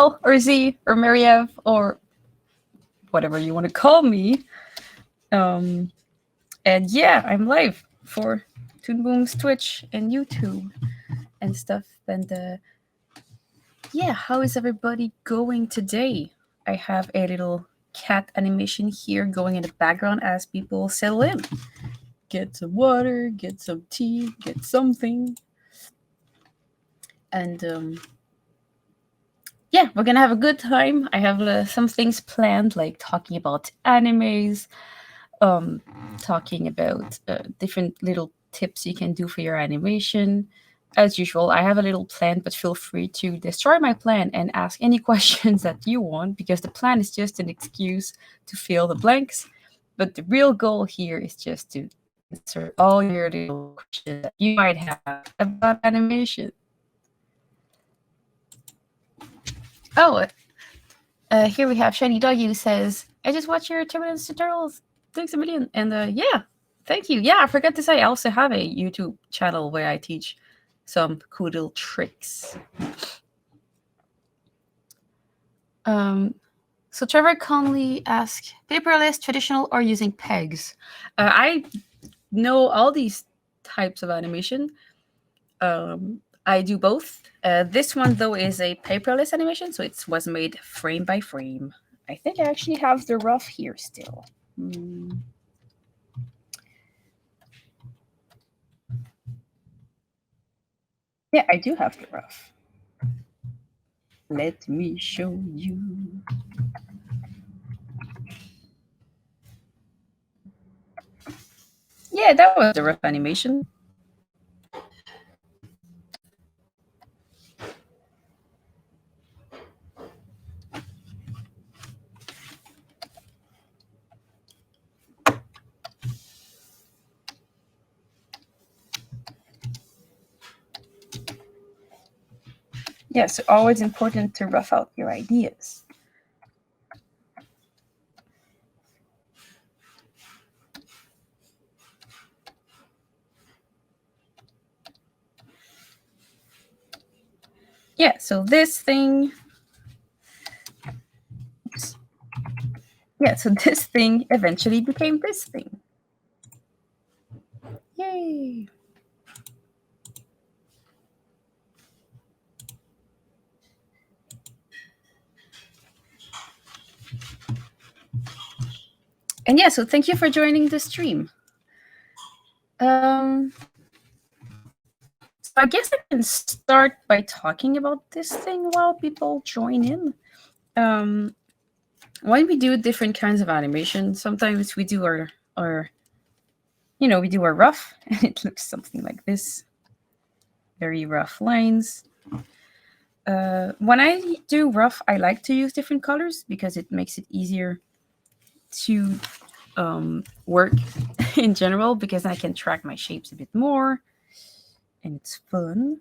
L or Z or Mariev or whatever you want to call me. And yeah, I'm live for Toon Boom's Twitch and YouTube and stuff. And yeah, how is everybody going today? I have a little cat animation here going in the background as people settle in. Get some water, get some tea, get something. And yeah, we're gonna have a good time. I have some things planned, like talking about animes, talking about different little tips you can do for your animation. As usual, I have a little plan, but feel free to destroy my plan and ask any questions that you want, because the plan is just an excuse to fill the blanks. But the real goal here is just to answer all your little questions that you might have about animation. Oh, here we have Shiny Doggy who says, I just watched your Turbulence tutorials. Thanks a million. And yeah, thank you. Yeah, I forgot to say, I also have a YouTube channel where I teach some cool little tricks. So Trevor Conley asks, paperless, traditional, or using pegs? I know all these types of animation. I do both. This one, though, is a paperless animation, so it was made frame by frame. I think I actually have the rough here still. Yeah, I do have the rough. Let me show you. Yeah, that was the rough animation. Yeah, so always important to rough out your ideas. Yeah, so this thing. Oops. Yeah, so this thing eventually became this thing. Yay! And yeah, so thank you for joining the stream. So I guess I can start by talking about this thing while people join in. When we do different kinds of animation, sometimes we do our we do our rough, and it looks something like this. Very rough lines. When I do rough, I like to use different colors because it makes it easier to work in general, because I can track my shapes a bit more and it's fun.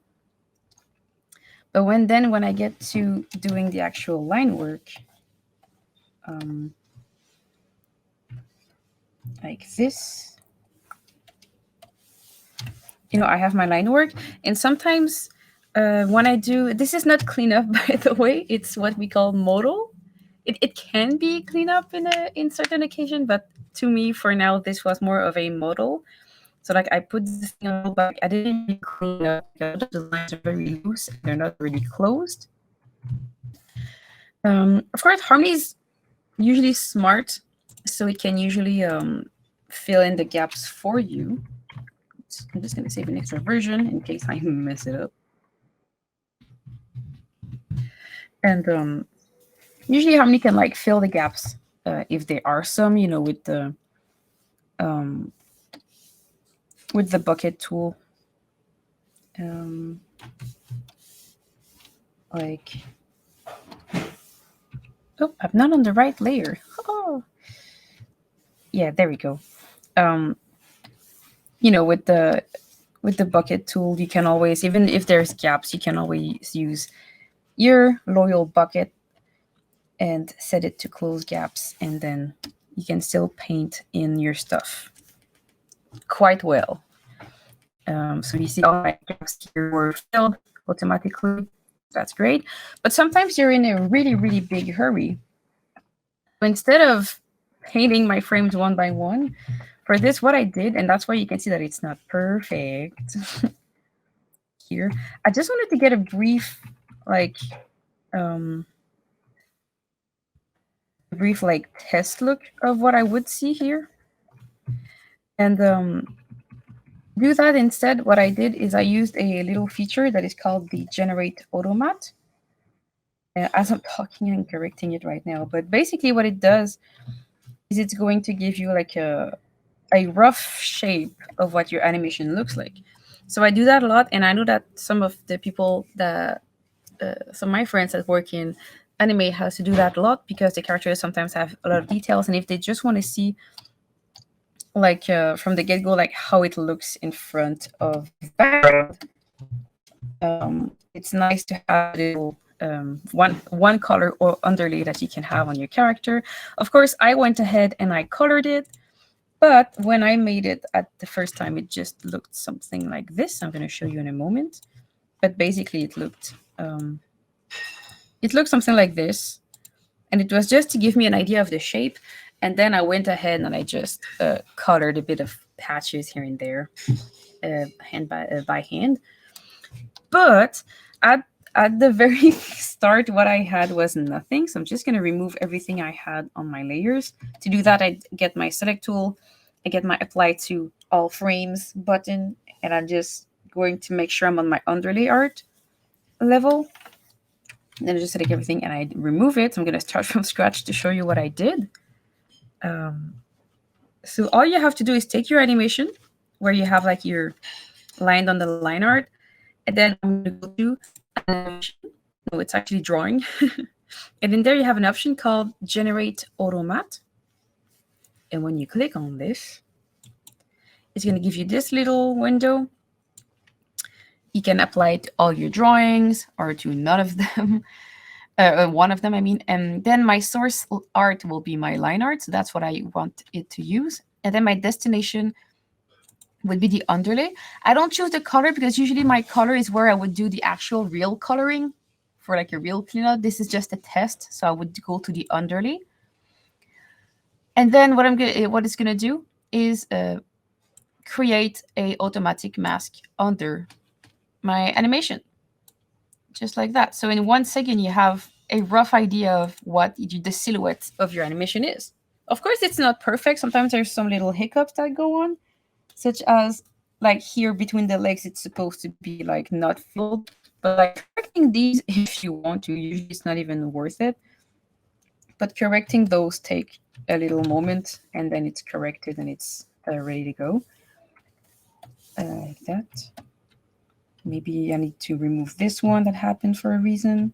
But when I get to doing the actual line work, like this, I have my line work, and sometimes when I do, this is not cleanup, by the way, it's what we call modal. It can be cleanup in certain occasion, but to me, for now, this was more of a modal. So like I put this thing on, but I didn't really clean up because the lines are very loose and they're not really closed. Of course, Harmony is usually smart, so it can usually fill in the gaps for you. I'm just going to save an extra version in case I mess it up. And usually Harmony can like fill the gaps if there are some, with the bucket tool. Like, oh, I'm not on the right layer. Oh. Yeah, there we go. With the bucket tool, you can always, even if there's gaps, you can always use your loyal bucket and set it to close gaps, and then you can still paint in your stuff quite well. So you see all my gaps here were filled automatically. That's great. But sometimes you're in a really, really big hurry. So instead of painting my frames one by one, for this, what I did, and that's why you can see that it's not perfect here. I just wanted to get a brief, like, um, test look of what I would see here. And do that instead, what I did is I used a little feature that is called the Generate Automat. As I'm talking, I'm correcting it right now. But basically what it does is it's going to give you like a rough shape of what your animation looks like. So I do that a lot, and I know that some of the people that some of my friends that work in anime has to do that a lot because the characters sometimes have a lot of details, and if they just want to see like from the get-go like how it looks in front of the background, it's nice to have a little one color or underlay that you can have on your character. Of course, I went ahead and I colored it, but when I made it at the first time, it just looked something like this. I'm going to show you in a moment. But basically, it looked something like this, and it was just to give me an idea of the shape. And then I went ahead and I just colored a bit of patches here and there, by hand. But at the very start, what I had was nothing. So I'm just going to remove everything I had on my layers. To do that, I get my select tool, I get my apply to all frames button, and I'm just going to make sure I'm on my underlay art level. And then I just select everything and I remove it. So I'm going to start from scratch to show you what I did. So all you have to do is take your animation where you have like your line on the line art, and then I'm going to go to animation. No, it's actually drawing. And in there you have an option called Generate Automat. And when you click on this, it's going to give you this little window. You can apply it to all your drawings or to none of them. One of them, I mean. And then my source art will be my line art. So that's what I want it to use. And then my destination would be the underlay. I don't choose the color because usually my color is where I would do the actual real coloring for like a real cleanup. This is just a test. So I would go to the underlay. And then what it's gonna do is create a automatic mask under my animation, just like that. So in 1 second, you have a rough idea of what the silhouette of your animation is. Of course, it's not perfect. Sometimes there's some little hiccups that go on, such as like here between the legs, it's supposed to be like not filled. But like correcting these, if you want to, usually it's not even worth it. But correcting those take a little moment, and then it's corrected and it's ready to go. Like that. Maybe I need to remove this one that happened for a reason.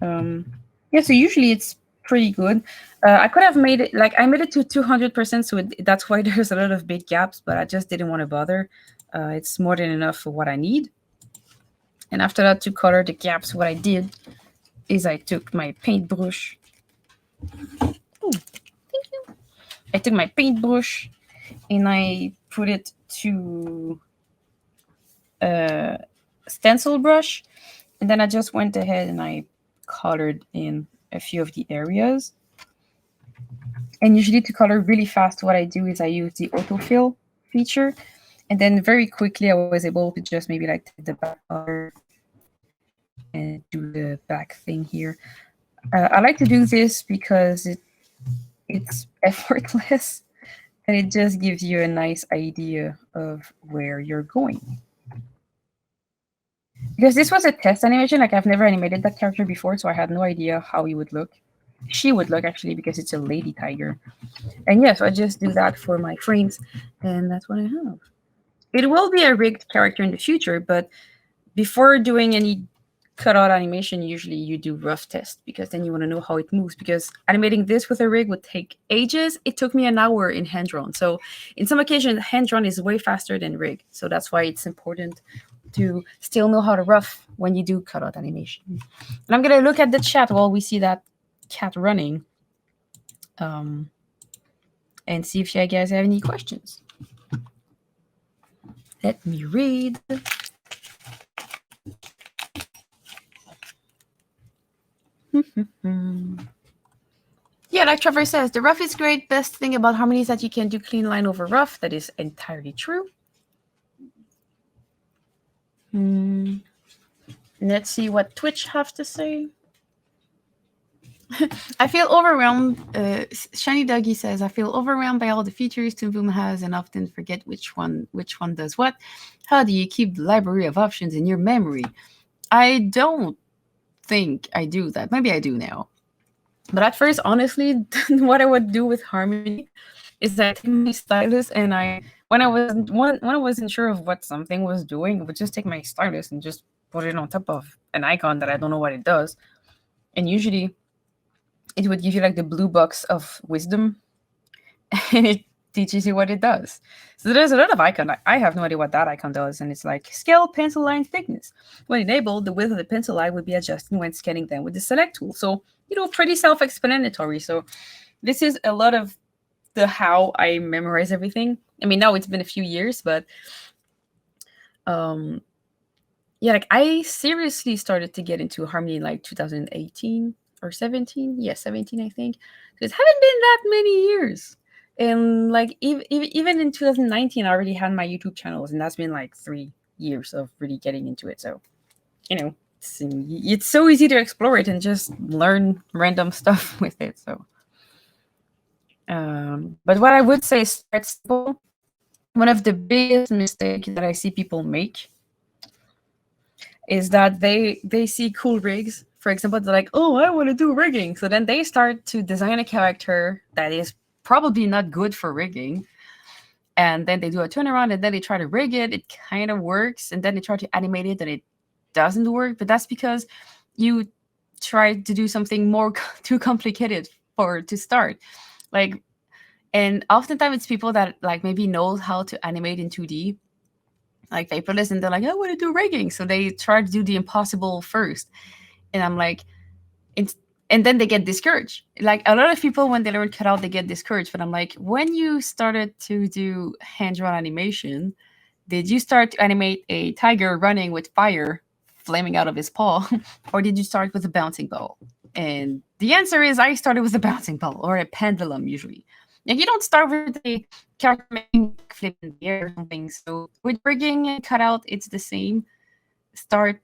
Yeah, so usually it's pretty good. I could have made it, like I made it to 200%, so that's why there's a lot of big gaps, but I just didn't want to bother. It's more than enough for what I need. And after that, to color the gaps, what I did is I took my paintbrush. Oh, thank you. I took my paintbrush and I put it to stencil brush, and then I just went ahead and I colored in a few of the areas. And usually to color really fast, what I do is I use the autofill feature, and then very quickly I was able to just maybe like take the back color and do the back thing here. I like to do this because it's effortless and it just gives you a nice idea of where you're going. Because this was a test animation, like I've never animated that character before, so I had no idea how he would look. She would look, actually, because it's a lady tiger. And yeah, so I just do that for my frames, and that's what I have. It will be a rigged character in the future, but before doing any cutout animation, usually you do rough test, because then you want to know how it moves, because animating this with a rig would take ages. It took me an hour in hand-drawn. So in some occasions, hand-drawn is way faster than rig. So that's why it's important to still know how to rough when you do cutout animation. And I'm going to look at the chat while we see that cat running, and see if you guys have any questions. Let me read. Yeah, like Trevor says, the rough is great. Best thing about Harmony is that you can do clean line over rough. That is entirely true. Let's see what Twitch have to say. I feel overwhelmed. Shiny Dougie says, I feel overwhelmed by all the features Toon Boom has and often forget which one does what. How do you keep the library of options in your memory? I don't think I do that. Maybe I do now. But at first, honestly, what I would do with Harmony is I take my stylus and when I wasn't sure of what something was doing, I would just take my stylus and just put it on top of an icon that I don't know what it does. And usually it would give you like the blue box of wisdom and it teaches you what it does. So there's a lot of icon. I have no idea what that icon does. And it's like scale pencil line thickness. When enabled, the width of the pencil line would be adjusted when scanning them with the select tool. So, pretty self-explanatory. So this is a lot of the how I memorize everything. I mean, now it's been a few years, but yeah, like I seriously started to get into Harmony in like 2018 or 17. Yeah, 17, I think. So it haven't been that many years. And like even in 2019, I already had my YouTube channels, and that's been like 3 years of really getting into it. So, it's so easy to explore it and just learn random stuff with it. So, but what I would say is start simple. One of the biggest mistakes that I see people make is that they see cool rigs. For example, they're like, oh, I want to do rigging. So then they start to design a character that is probably not good for rigging. And then they do a turnaround and then they try to rig it. It kind of works. And then they try to animate it and it doesn't work. But that's because you try to do something more too complicated to start. Like, and oftentimes it's people that like maybe know how to animate in 2D, like paperless, and they're like, I want to do rigging. So they try to do the impossible first. And I'm like, and then they get discouraged. Like a lot of people, when they learn cutout, they get discouraged. But I'm like, when you started to do hand-drawn animation, did you start to animate a tiger running with fire flaming out of his paw? Or did you start with a bouncing ball? And the answer is I started with a bouncing ball or a pendulum usually. Like you don't start with a character making flip in the air or something. So with rigging and cutout, it's the same. Start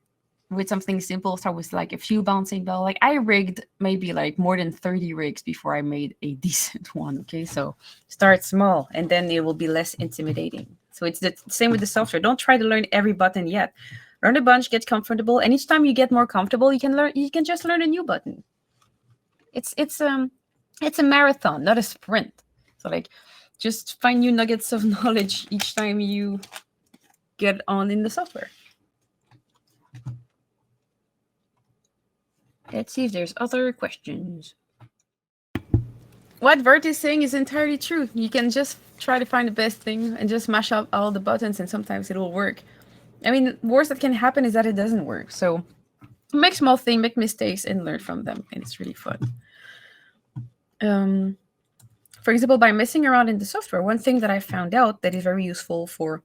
with something simple. Start with like a few bouncing ball. Like I rigged maybe like more than 30 rigs before I made a decent one. Okay, so start small and then it will be less intimidating. So it's the same with the software. Don't try to learn every button yet. Learn a bunch, get comfortable, and each time you get more comfortable, you can just learn a new button. It's a marathon, not a sprint. So like just find new nuggets of knowledge each time you get on in the software. Let's see if there's other questions. What Vert is saying is entirely true. You can just try to find the best thing and just mash up all the buttons, and sometimes it will work. I mean, the worst that can happen is that it doesn't work. So make small things, make mistakes, and learn from them, and it's really fun. For example, by messing around in the software, one thing that I found out that is very useful for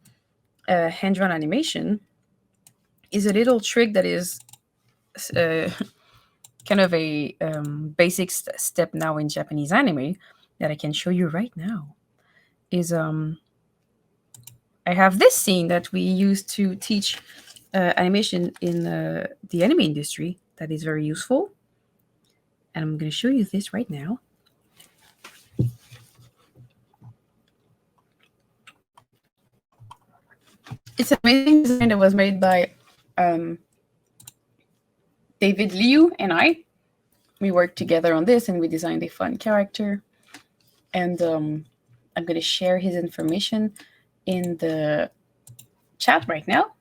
hand-drawn animation is a little trick that is kind of a basic step now in Japanese anime that I can show you right now. Is I have this scene that we use to teach animation in the anime industry that is very useful, and I'm going to show you this right now. It's an amazing design that was made by David Liu and I. We worked together on this and we designed a fun character. And I'm going to share his information in the chat right now.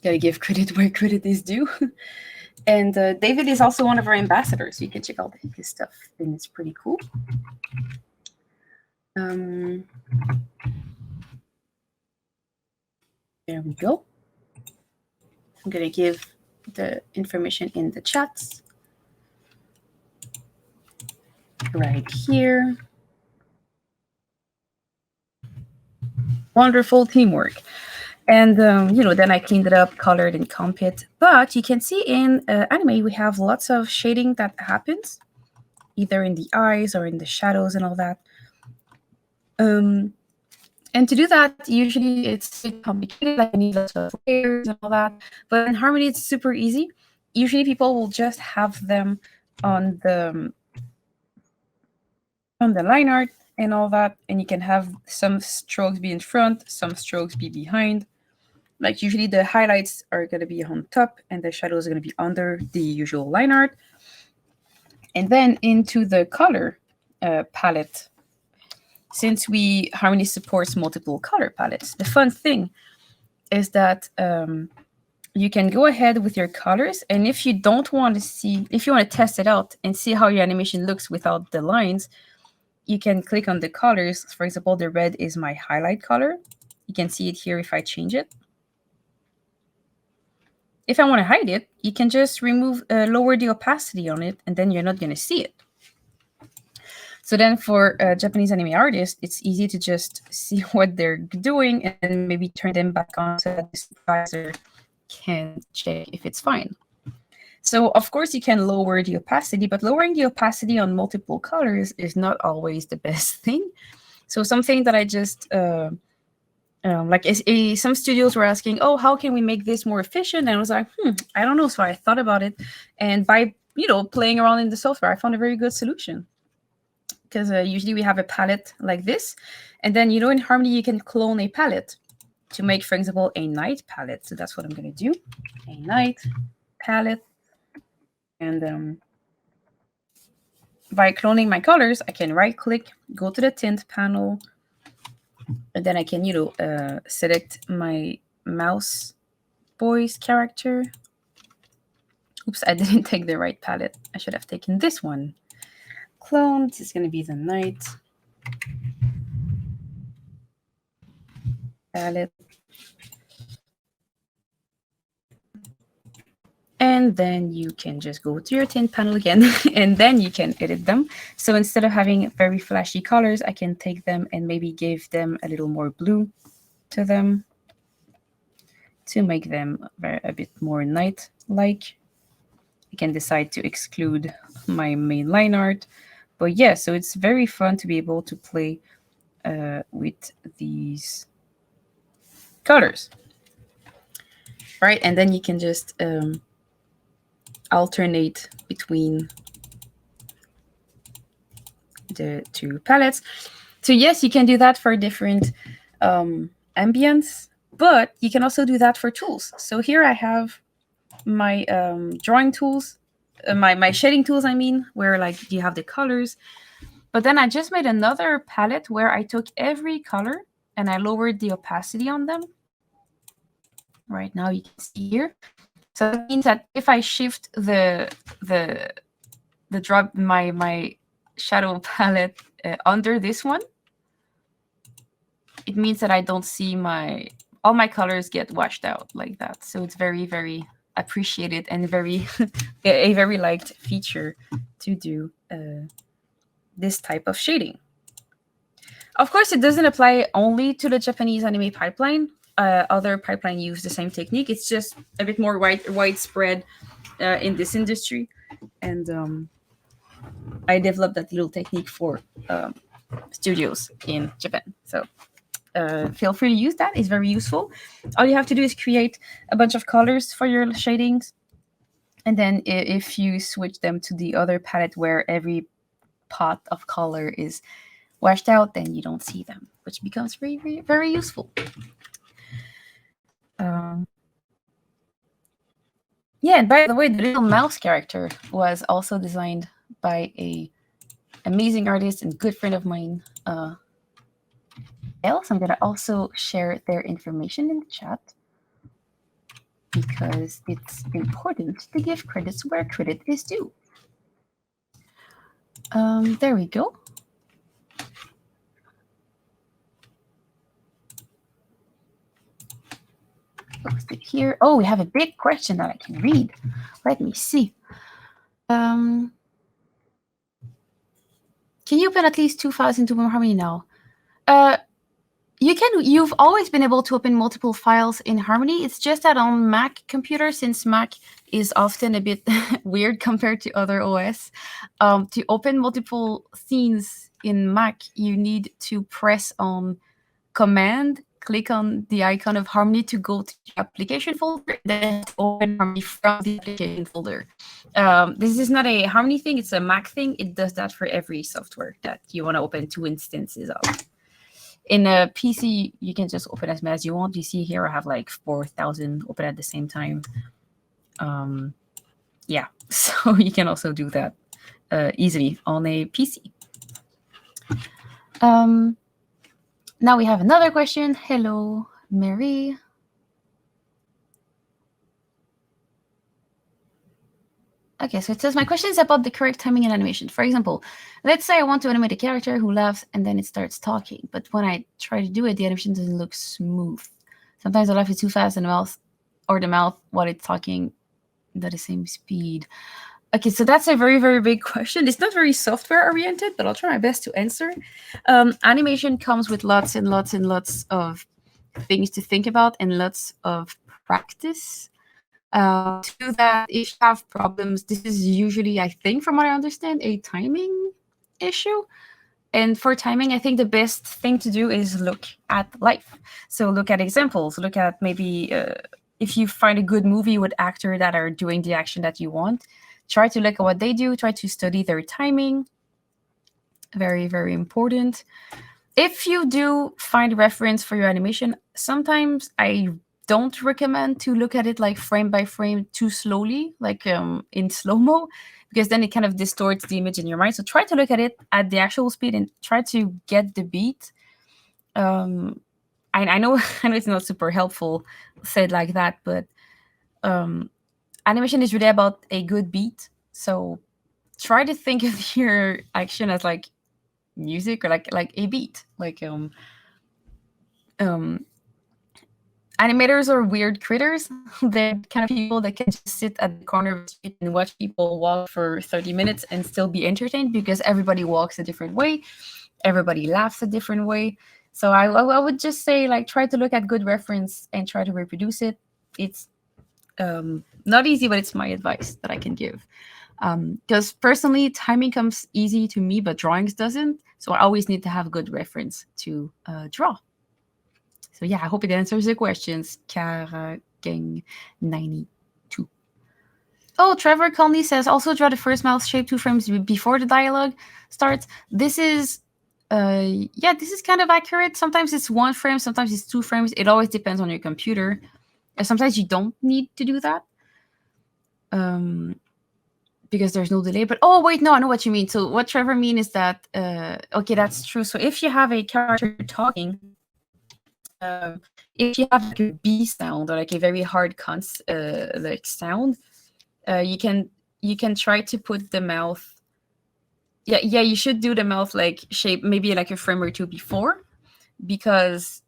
Gotta give credit where credit is due. And David is also one of our ambassadors. So you can check out his stuff, and it's pretty cool. There we go. I'm going to give the information in the chats right here. Wonderful teamwork. And then I cleaned it up, colored, and comp it. But you can see in anime we have lots of shading that happens, either in the eyes or in the shadows and all that. And to do that, usually it's a bit complicated. Like, you need lots of layers and all that. But in Harmony, it's super easy. Usually, people will just have them on the line art and all that, and you can have some strokes be in front, some strokes be behind. Like, usually the highlights are going to be on top and the shadows are going to be under the usual line art. And then into the color palette, since Harmony supports multiple color palettes, the fun thing is that you can go ahead with your colors, and if you want to test it out and see how your animation looks without the lines, you can click on the colors. For example, the red is my highlight color. You can see it here if I change it. If I want to hide it, you can just lower the opacity on it, and then you're not going to see it. So then for Japanese anime artists, it's easy to just see what they're doing and maybe turn them back on so that the supervisor can check if it's fine. So of course you can lower the opacity, but lowering the opacity on multiple colors is not always the best thing. So something that I just some studios were asking, oh, how can we make this more efficient? And I was like, I don't know. So I thought about it, and by playing around in the software, I found a very good solution. Because usually we have a palette like this, and then in Harmony you can clone a palette to make, for example, a night palette. So that's what I'm going to do, a night palette. And by cloning my colors, I can right-click, go to the tint panel, and then I can, select my mouse boy's character. Oops, I didn't take the right palette. I should have taken this one. Clone, this is going to be the night palette. And then you can just go to your tint panel again, and then you can edit them. So instead of having very flashy colors, I can take them and maybe give them a little more blue to them to make them a bit more night-like. I can decide to exclude my main line art. But yeah, so it's very fun to be able to play with these colors. Right, and then you can just alternate between the two palettes. So yes, you can do that for different ambience, but you can also do that for tools. So here I have my drawing tools, my shading tools, I mean, where like you have the colors. But then I just made another palette where I took every color and I lowered the opacity on them. Right now you can see here. So that means that if I shift the drop my shadow palette under this one, it means that I don't see all my colors get washed out like that. So it's very, very appreciated and very a very liked feature to do this type of shading. Of course, it doesn't apply only to the Japanese anime pipeline. Other pipeline use the same technique. It's just a bit more widespread in this industry. And I developed that little technique for studios in Japan. So feel free to use that. It's very useful. All you have to do is create a bunch of colors for your shadings. And then if you switch them to the other palette where every pot of color is washed out, then you don't see them, which becomes very, very, very useful. Yeah, and by the way, the little mouse character was also designed by a amazing artist and good friend of mine, else. I'm going to also share their information in the chat because it's important to give credits where credit is due. There we go. Post it here. Oh, we have a big question that I can read. Let me see. Can you open at least 2 files into Harmony now? You've always been able to open multiple files in Harmony. It's just that on Mac computers, since Mac is often a bit weird compared to other OS, to open multiple scenes in Mac, you need to press on Command, click on the icon of Harmony to go to the application folder, then open Harmony from the application folder. This is not a Harmony thing, it's a Mac thing. It does that for every software that you want to open 2 instances of. In a PC, you can just open as many as you want. You see here I have like 4,000 open at the same time. Yeah, so you can also do that easily on a PC. Now we have another question. Hello, Mary. Okay, so it says, my question is about the correct timing and animation. For example, let's say I want to animate a character who laughs and then it starts talking. But when I try to do it, the animation doesn't look smooth. Sometimes the laugh is too fast and the mouth while it's talking at the same speed. Okay, so that's a very, very big question. It's not very software oriented, but I'll try my best to answer. Animation comes with lots and lots and lots of things to think about and lots of practice. To do that, if you have problems, this is usually, I think, from what I understand, a timing issue. And for timing, I think the best thing to do is look at life. So look at examples. Look at maybe if you find a good movie with actors that are doing the action that you want, try to look at what they do. Try to study their timing. Very, very important. If you do find reference for your animation, sometimes I don't recommend to look at it like frame by frame too slowly, like in slow-mo, because then it kind of distorts the image in your mind. So try to look at it at the actual speed and try to get the beat. I know I know it's not super helpful said like that, but animation is really about a good beat. So try to think of your action as like music or like a beat. Like animators are weird critters. They're kind of people that can just sit at the corner of the street and watch people walk for 30 minutes and still be entertained because everybody walks a different way. Everybody laughs a different way. So I would just say, like, try to look at good reference and try to reproduce it. It's not easy, but it's my advice that I can give. Because personally, timing comes easy to me, but drawings doesn't. So I always need to have good reference to draw. So yeah, I hope it answers the questions. Gang 92. Oh, Trevor Conley says, also draw the first mouth shape 2 frames before the dialogue starts. This is, this is kind of accurate. Sometimes it's 1 frame, sometimes it's 2 frames. It always depends on your computer. Sometimes you don't need to do that. Because there's no delay. But oh wait, no, I know what you mean. So what Trevor mean is that okay, that's true. So if you have a character talking, if you have like a B sound or like a very hard like sound, you can try to put the mouth. Yeah, you should do the mouth like shape maybe like a frame or 2 before, because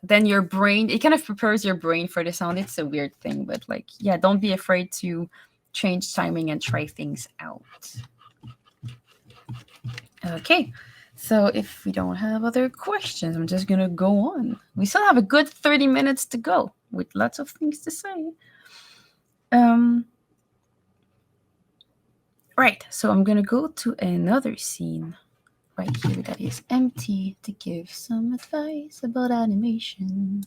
then your brain, it kind of prepares your brain for the sound. It's a weird thing, but like, yeah, don't be afraid to change timing and try things out. Okay, so if we don't have other questions, I'm just gonna go on. We still have a good 30 minutes to go with lots of things to say. Right, so I'm gonna go to another scene right here that is empty to give some advice about animation.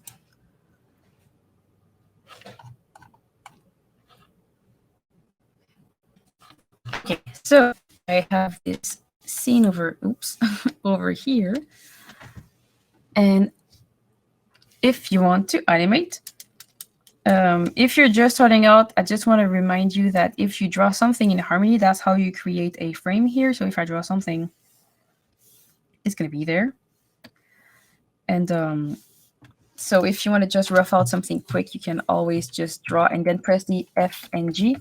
Okay, so I have this scene over here. And if you want to animate, if you're just starting out, I just want to remind you that if you draw something in Harmony, that's how you create a frame here. So if I draw something, it's going to be there. And so if you want to just rough out something quick, you can always just draw and then press the F and G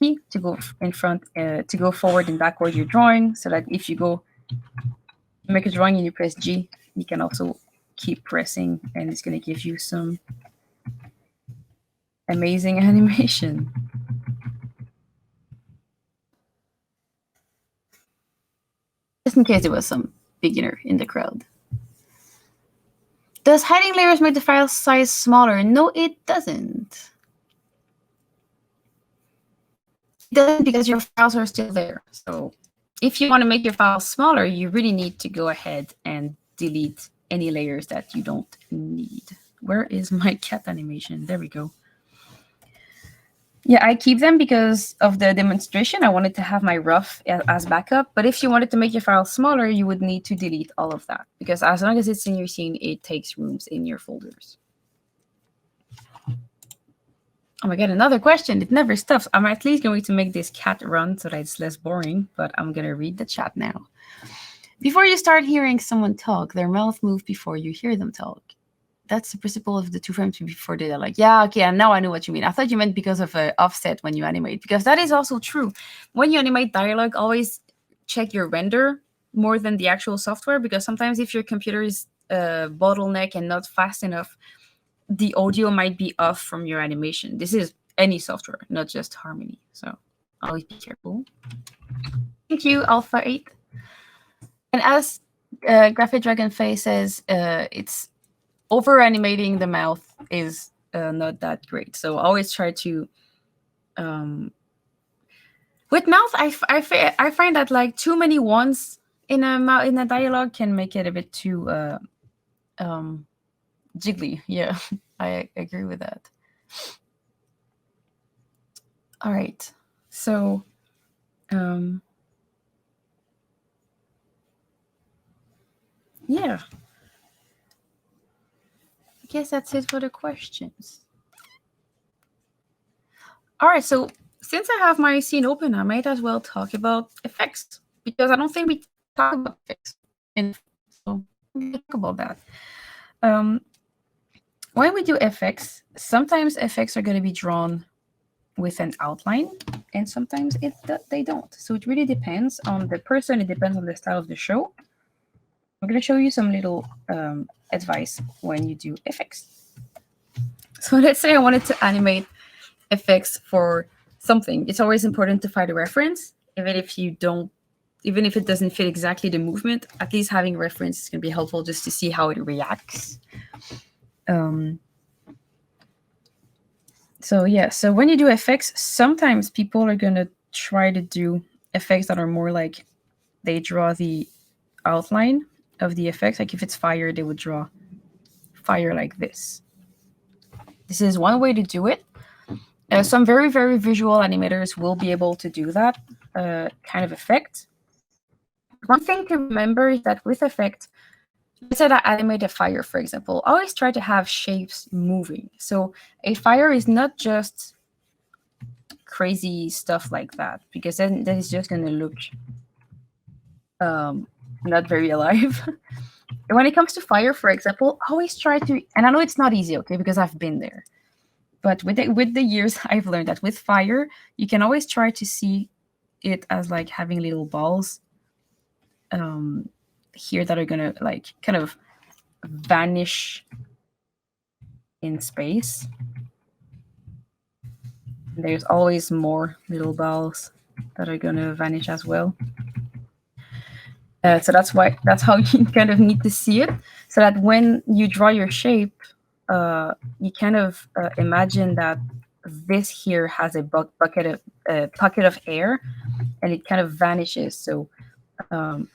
key to go in front, to go forward and backward your drawing, so that if you go make a drawing and you press G, you can also keep pressing, and it's going to give you some amazing animation. Just in case there was some beginner in the crowd. Does hiding layers make the file size smaller? No, it doesn't. It doesn't because your files are still there. So if you want to make your files smaller, you really need to go ahead and delete any layers that you don't need. Where is my cat animation? There we go. Yeah, I keep them because of the demonstration. I wanted to have my rough as backup. But if you wanted to make your file smaller, you would need to delete all of that. Because as long as it's in your scene, it takes rooms in your folders. Oh my god, another question. It never stops. I'm at least going to make this cat run so that it's less boring. But I'm going to read the chat now. Before you start hearing someone talk, their mouth moves before you hear them talk. That's the principle of the 2 frames before data. Like, yeah, okay, and now I know what you mean. I thought you meant because of offset when you animate, because that is also true. When you animate dialogue, always check your render more than the actual software, because sometimes if your computer is bottleneck and not fast enough, the audio might be off from your animation. This is any software, not just Harmony. So always be careful. Thank you, Alpha 8. And as Graphic Dragonface says, it's over animating the mouth is not that great. So always try to with mouth, I find that like too many ones in a dialogue can make it a bit too jiggly. Yeah, I agree with that. All right, so yeah, I guess that's it for the questions. All right, so since I have my scene open, I might as well talk about effects, because I don't think we talk about effects. So we'll talk about that. When we do effects, sometimes effects are going to be drawn with an outline, and sometimes they don't. So it really depends on the person. It depends on the style of the show. I'm going to show you some little advice when you do effects. So let's say I wanted to animate effects for something. It's always important to find a reference, even if it doesn't fit exactly the movement. At least having a reference is going to be helpful just to see how it reacts. So yeah, so when you do effects, sometimes people are going to try to do effects that are more like they draw the outline of the effects. Like if it's fire, they would draw fire like this. This is one way to do it. Some very, very visual animators will be able to do that kind of effect. One thing to remember is that with effect, let's say that I animate a fire, for example, always try to have shapes moving. So a fire is not just crazy stuff like that, because then that is just going to look not very alive. When it comes to fire, for example, always try to, and I know it's not easy, okay, because I've been there, but with the years, I've learned that with fire, you can always try to see it as like having little balls here that are going to like kind of vanish in space. There's always more little balls that are going to vanish as well. So that's how you kind of need to see it, so that when you draw your shape, you kind of imagine that this here has a pocket of air, and it kind of vanishes. So I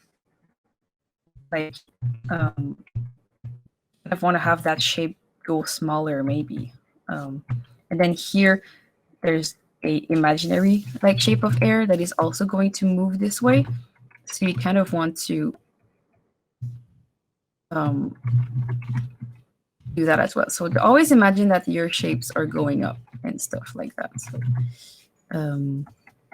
want to have that shape go smaller, maybe. And then here, there's a imaginary like shape of air that is also going to move this way. So you kind of want to do that as well. So always imagine that your shapes are going up and stuff like that. So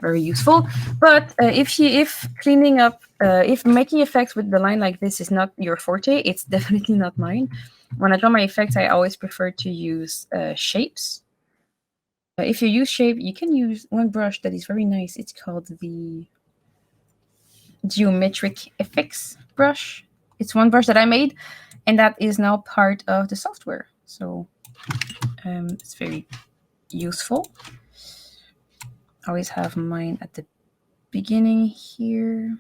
very useful. But if cleaning up, if making effects with the line like this is not your forte, it's definitely not mine. When I draw my effects, I always prefer to use shapes. If you use shape, you can use one brush that is very nice. It's called the Geometric Effects brush. It's one brush that I made, and that is now part of the software. So it's very useful. I always have mine at the beginning here.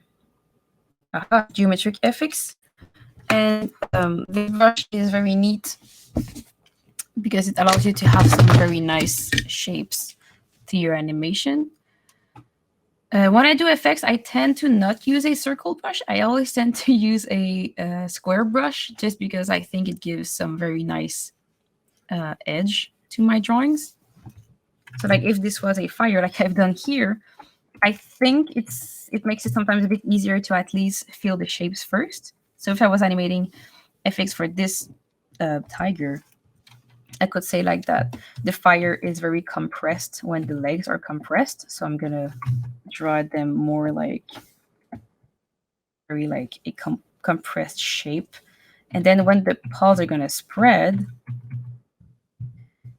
Geometric Effects. And This brush is very neat because it allows you to have some very nice shapes to your animation. When I do effects, I tend to not use a circle brush. I always tend to use a square brush just because I think it gives some very nice edge to my drawings. So like if this was a fire like I've done here, I think it makes it sometimes a bit easier to at least feel the shapes first. So if I was animating effects for this tiger, I could say like that the fire is very compressed when the legs are compressed. So I'm gonna draw them more like very like a compressed shape. And then when the paws are gonna spread,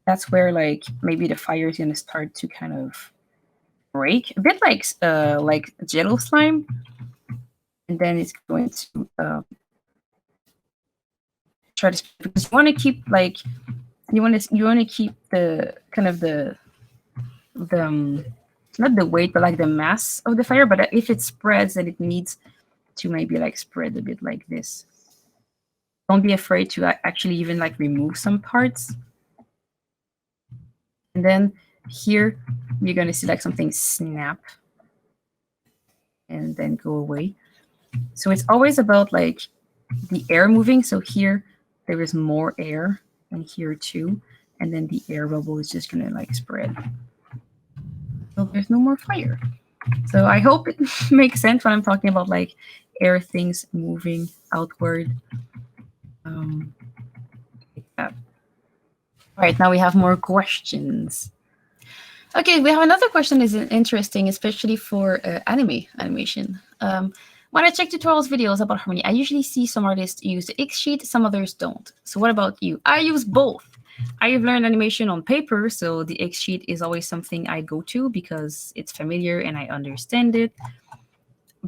that's where like maybe the fire is gonna start to kind of break, a bit like Jello slime, and then it's going to try to, because you want to keep like you want to keep the kind of the not the weight but like the mass of the fire. But if it spreads, then it needs to maybe like spread a bit like this. Don't be afraid to actually even like remove some parts. And then here you're going to see like something snap and then go away. So it's always about like the air moving. So here there is more air, and here too, and then the air bubble is just gonna like spread. So there's no more fire. So I hope it makes sense when I'm talking about like air things moving outward. Like that. All right, now we have more questions. Okay, we have another question is interesting, especially for animation. When I check tutorials videos about Harmony, I usually see some artists use the X sheet, some others don't. So what about you? I use both. I have learned animation on paper, so the X sheet is always something I go to because it's familiar and I understand it.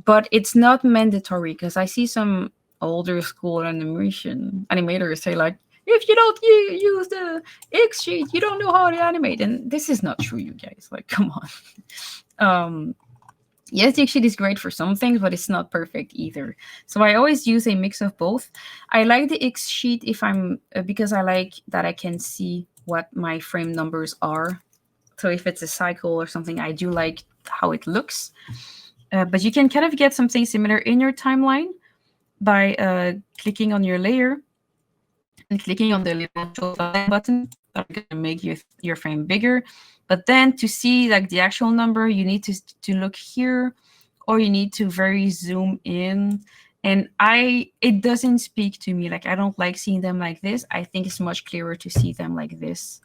But it's not mandatory because I see some older school animators say like, if you don't use the X sheet, you don't know how to animate. And this is not true, you guys. Like, come on. Yes, the X sheet is great for some things, but it's not perfect either. So I always use a mix of both. I like the X sheet if I'm because I like that I can see what my frame numbers are. So if it's a cycle or something, I do like how it looks. But you can kind of get something similar in your timeline by clicking on your layer and clicking on the little show button. That's going to make your frame bigger. But then to see like the actual number, you need to look here, or you need to very zoom in. And it doesn't speak to me. Like I don't like seeing them like this. I think it's much clearer to see them like this.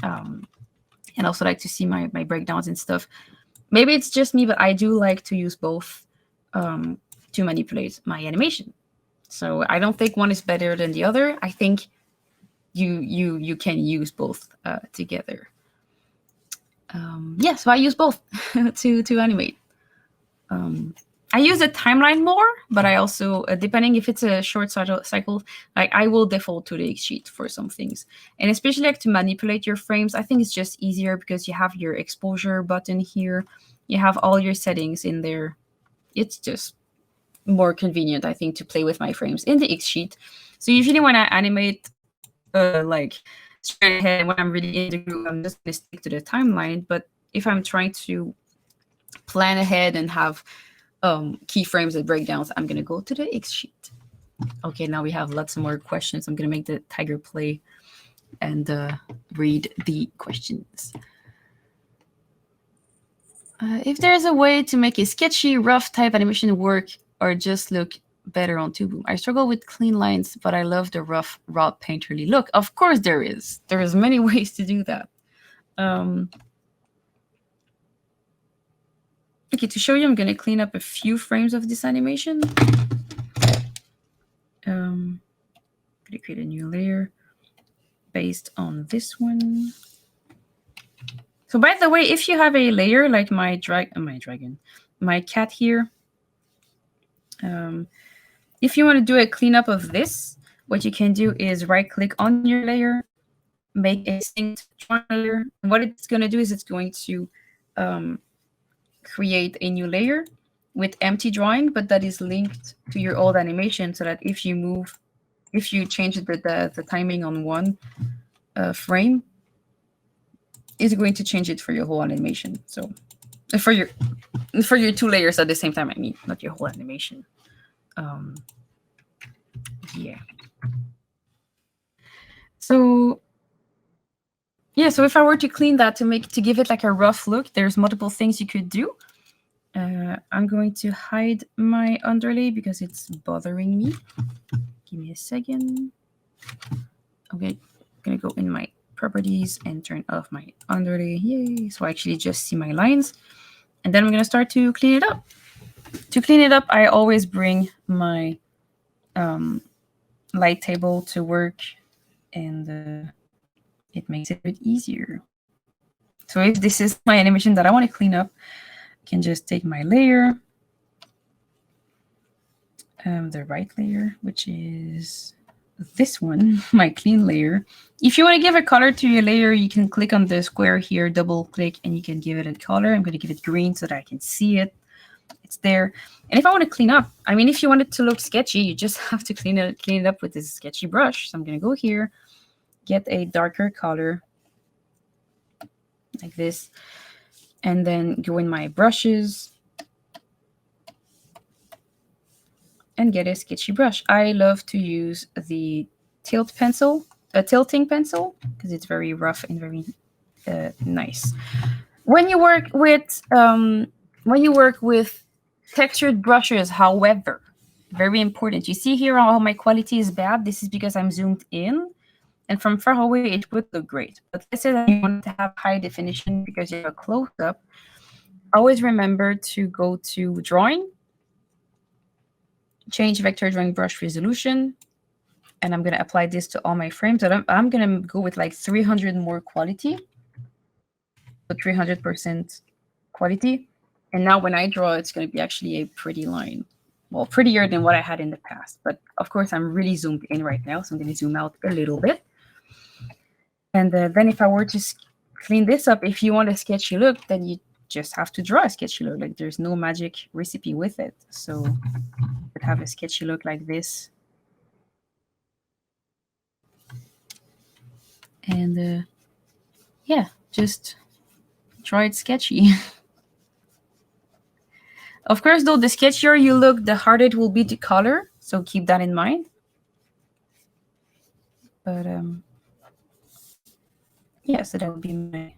And also like to see my breakdowns and stuff. Maybe it's just me, but I do like to use both to manipulate my animation. So I don't think one is better than the other. I think you can use both together. Yeah, so I use both to animate. I use the timeline more, but I also, depending if it's a short cycle, like I will default to the X sheet for some things. And especially like to manipulate your frames, I think it's just easier because you have your exposure button here. You have all your settings in there. It's just more convenient, I think, to play with my frames in the X sheet. So usually when I animate like straight ahead, when I'm really in the group, I'm just going to stick to the timeline. But if I'm trying to plan ahead and have keyframes and breakdowns, I'm going to go to the X sheet. Okay, now we have lots more questions. I'm going to make the tiger play and read the questions. If there's a way to make a sketchy, rough type animation work or just look better on Tubu. I struggle with clean lines, but I love the rough, raw, painterly look. Of course there is. There is many ways to do that. Okay, to show you, I'm going to clean up a few frames of this animation. I'm going to create a new layer based on this one. So by the way, if you have a layer like my cat here, if you want to do a cleanup of this, what you can do is right-click on your layer, make a synced drawing layer. And what it's going to do is it's going to create a new layer with empty drawing, but that is linked to your old animation so that if you move if you change the timing on one frame, it's going to change it for your whole animation. So for your 2 layers at the same time, I mean, not your whole animation. Yeah. So yeah, so if I were to clean that to give it like a rough look, there's multiple things you could do. I'm going to hide my underlay because it's bothering me. Give me a second. Okay, I'm gonna go in my properties and turn off my underlay. Yay! So I actually just see my lines, and then we're gonna start to clean it up. To clean it up, I always bring my light table to work, and it makes it a bit easier. So if this is my animation that I want to clean up, I can just take my layer, the right layer, which is this one, my clean layer. If you want to give a color to your layer, you can click on the square here, double click, and you can give it a color. I'm going to give it green so that I can see it. It's there. And if I want to clean up, I mean, if you want it to look sketchy, you just have to clean it up with this sketchy brush. So I'm going to go here, get a darker color like this, and then go in my brushes and get a sketchy brush. I love to use the tilting pencil, because it's very rough and very nice. When you work with textured brushes, however, very important. You see here how my quality is bad. This is because I'm zoomed in, and from far away it would look great. But let's say that you want to have high definition because you have a close up. Always remember to go to drawing, change vector drawing brush resolution, and I'm going to apply this to all my frames. And I'm going to go with like 300 more quality, so 300% quality. And now when I draw, it's going to be actually a pretty line. Well, prettier than what I had in the past. But of course, I'm really zoomed in right now, so I'm going to zoom out a little bit. And then if I were to clean this up, if you want a sketchy look, then you just have to draw a sketchy look. Like there's no magic recipe with it. So you could have a sketchy look like this. And yeah, just draw it sketchy. Of course, though, the sketchier you look, the harder it will be to color. So keep that in mind. But yeah, so that would be my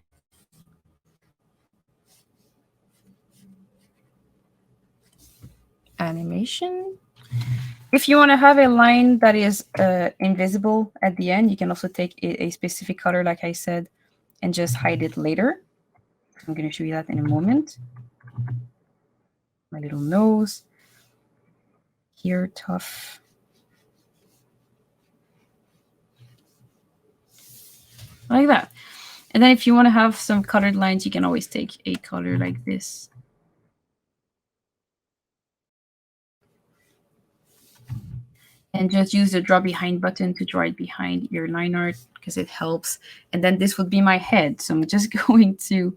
animation. If you want to have a line that is invisible at the end, you can also take a specific color, like I said, and just hide it later. I'm going to show you that in a moment. My little nose. Here, tough. Like that. And then if you want to have some colored lines, you can always take a color like this. And just use the draw behind button to draw it behind your line art because it helps. And then this would be my head. So I'm just going to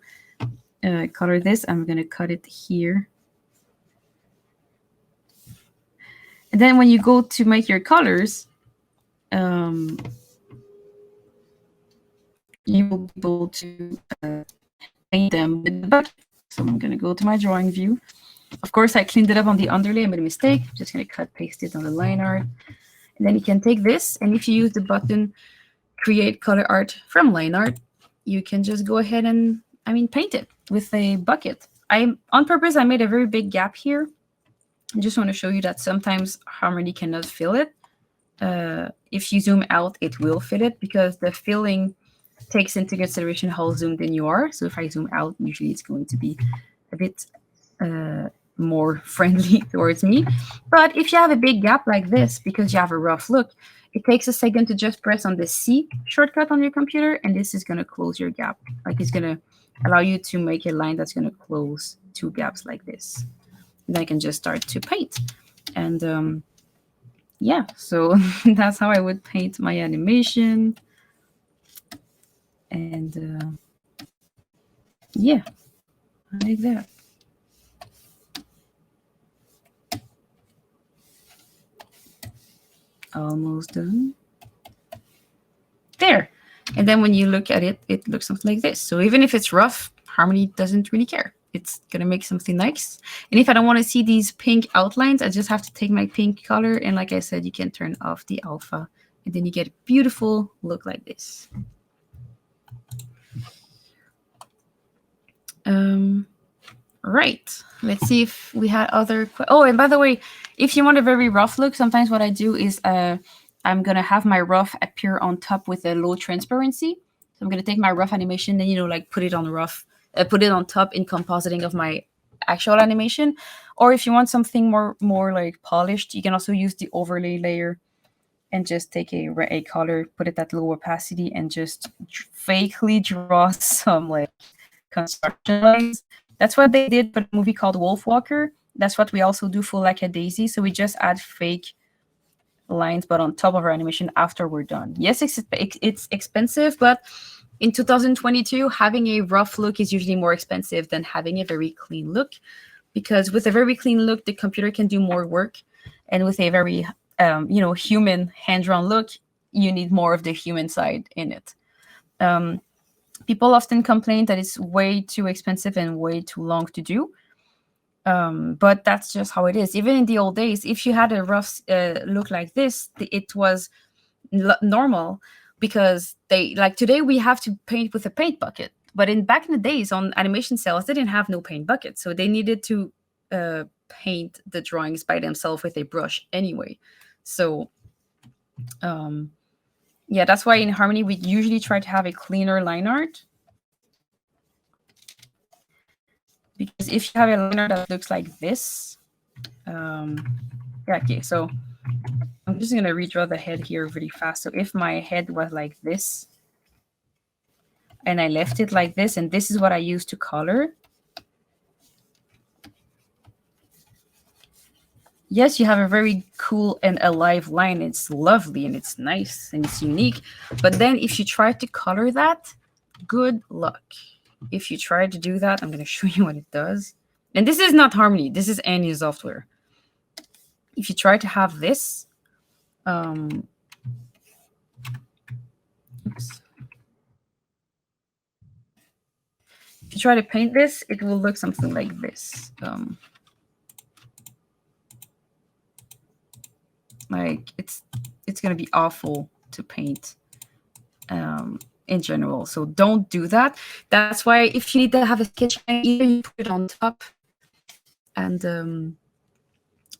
color this. I'm going to cut it here. And then when you go to make your colors, you will be able to paint them with the bucket. So I'm going to go to my drawing view. Of course, I cleaned it up on the underlay. I made a mistake. I'm just going to cut, paste it on the line art. And then you can take this, and if you use the button Create Color Art from Line Art, you can just go ahead and, paint it with a bucket. On purpose, I made a very big gap here. I just want to show you that sometimes Harmony cannot fill it. If you zoom out, it will fit it because the filling takes into consideration how zoomed in you are. So if I zoom out, usually it's going to be a bit more friendly towards me. But if you have a big gap like this, because you have a rough look, it takes a second to just press on the C shortcut on your computer, and this is going to close your gap. Like it's going to allow you to make a line that's going to close 2 gaps like this. And I can just start to paint. And yeah, so that's how I would paint my animation. And yeah, like that. Almost done. There. And then when you look at it, it looks something like this. So even if it's rough, Harmony doesn't really care. It's going to make something nice. And if I don't want to see these pink outlines, I just have to take my pink color. And like I said, you can turn off the alpha. And then you get a beautiful look like this. Right. Let's see if we had other... Oh, and by the way, if you want a very rough look, sometimes what I do is I'm going to have my rough appear on top with a low transparency. So I'm going to take my rough animation, then, like put it on rough, put it on top in compositing of my actual animation. Or if you want something more like polished, you can also use the overlay layer and just take a color, put it at low opacity, and just fakely draw some like construction lines. That's what they did for a movie called Wolfwalker. That's what we also do for Like a Daisy. So we just add fake lines, but on top of our animation after we're done. Yes, it's expensive, but in 2022, having a rough look is usually more expensive than having a very clean look, because with a very clean look, the computer can do more work, and with a very human hand-drawn look, you need more of the human side in it. People often complain that it's way too expensive and way too long to do. But that's just how it is. Even in the old days, if you had a rough look like this, it was normal, because today we have to paint with a paint bucket. But back in the days on animation cells, they didn't have no paint bucket. So they needed to paint the drawings by themselves with a brush anyway. So yeah, that's why in Harmony, we usually try to have a cleaner line art. Because if you have a line art that looks like this, yeah, okay, so I'm just going to redraw the head here really fast. So if my head was like this, and I left it like this, and this is what I use to color. Yes, you have a very cool and alive line. It's lovely and it's nice and it's unique. But then if you try to color that, good luck. If you try to do that, I'm going to show you what it does. And this is not Harmony. This is any software. If you try to have this, oops. If you try to paint this, it will look something like this. Like it's going to be awful to paint in general. So don't do that. That's why if you need to have a sketch line, either you put it on top, and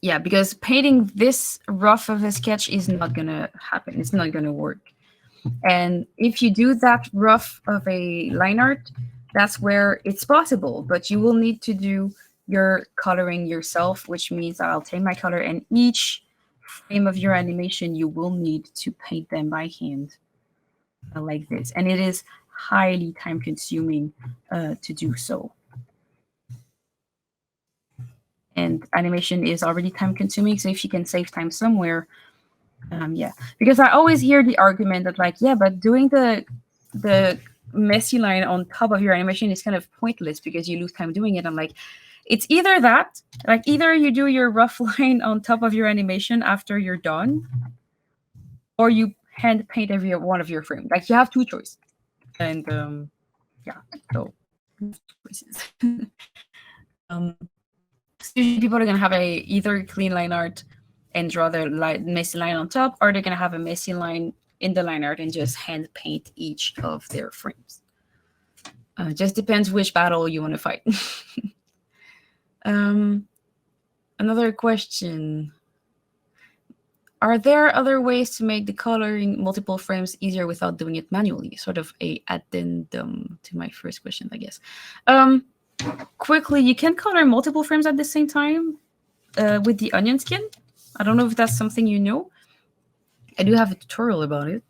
yeah, because painting this rough of a sketch is not going to happen. It's not going to work. And if you do that rough of a line art, that's where it's possible, but you will need to do your coloring yourself, which means I'll take my color, and each frame of your animation, you will need to paint them by hand like this. And it is highly time consuming to do so. And animation is already time consuming. So if you can save time somewhere, yeah. Because I always hear the argument that like, yeah, but doing the messy line on top of your animation is kind of pointless because you lose time doing it. I'm like, it's either that, like either you do your rough line on top of your animation after you're done, or you hand paint every one of your frames. Like you have two choices. And yeah, so choices. Usually people are gonna have either clean line art and draw their messy line on top, or they're gonna have a messy line in the line art and just hand paint each of their frames. Just depends which battle you want to fight. Another question. Are there other ways to make the coloring multiple frames easier without doing it manually? Sort of a addendum to my first question, I guess. Quickly, you can color multiple frames at the same time with the onion skin. I don't know if that's something you know. I do have a tutorial about it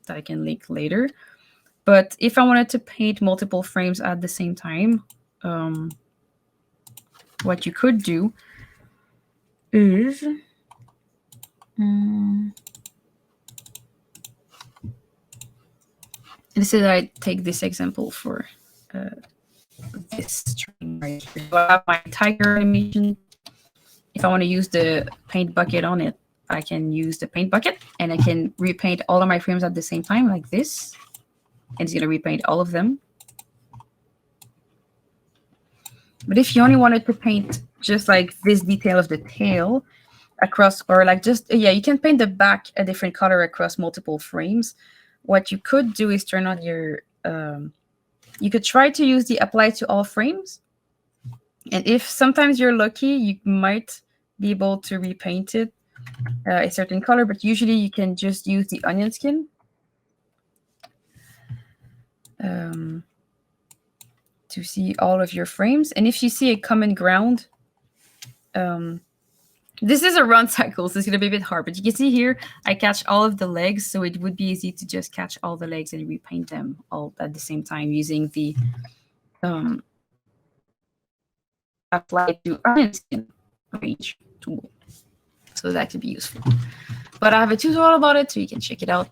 that I can link later. But if I wanted to paint multiple frames at the same time, what you could do is let's say that I take this example for this string right here. So I have my tiger animation. If I want to use the paint bucket on it, I can use the paint bucket and I can repaint all of my frames at the same time like this. And it's going to repaint all of them. But if you only wanted to paint just like this detail of the tail across, or like just, yeah, you can paint the back a different color across multiple frames. What you could do is turn on your, you could try to use the apply to all frames. And if sometimes you're lucky, you might be able to repaint it a certain color, but usually you can just use the onion skin. To see all of your frames. And if you see a common ground, this is a run cycle, so it's going to be a bit hard. But you can see here, I catch all of the legs, so it would be easy to just catch all the legs and repaint them all at the same time using the apply to onion skin range tool. So that could be useful. But I have a tutorial about it, so you can check it out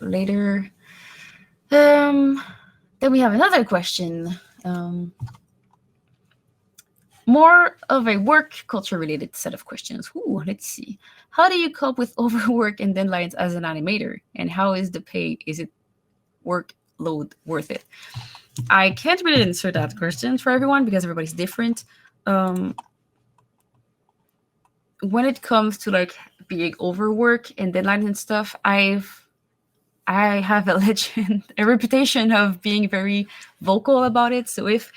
later. Then we have another question. More of a work culture related set of questions. Ooh, let's see. How do you cope with overwork and deadlines as an animator? And how is the pay? Is it workload worth it? I can't really answer that question for everyone because everybody's different. When it comes to like being overwork and deadlines and stuff, I have a reputation of being very vocal about it. So if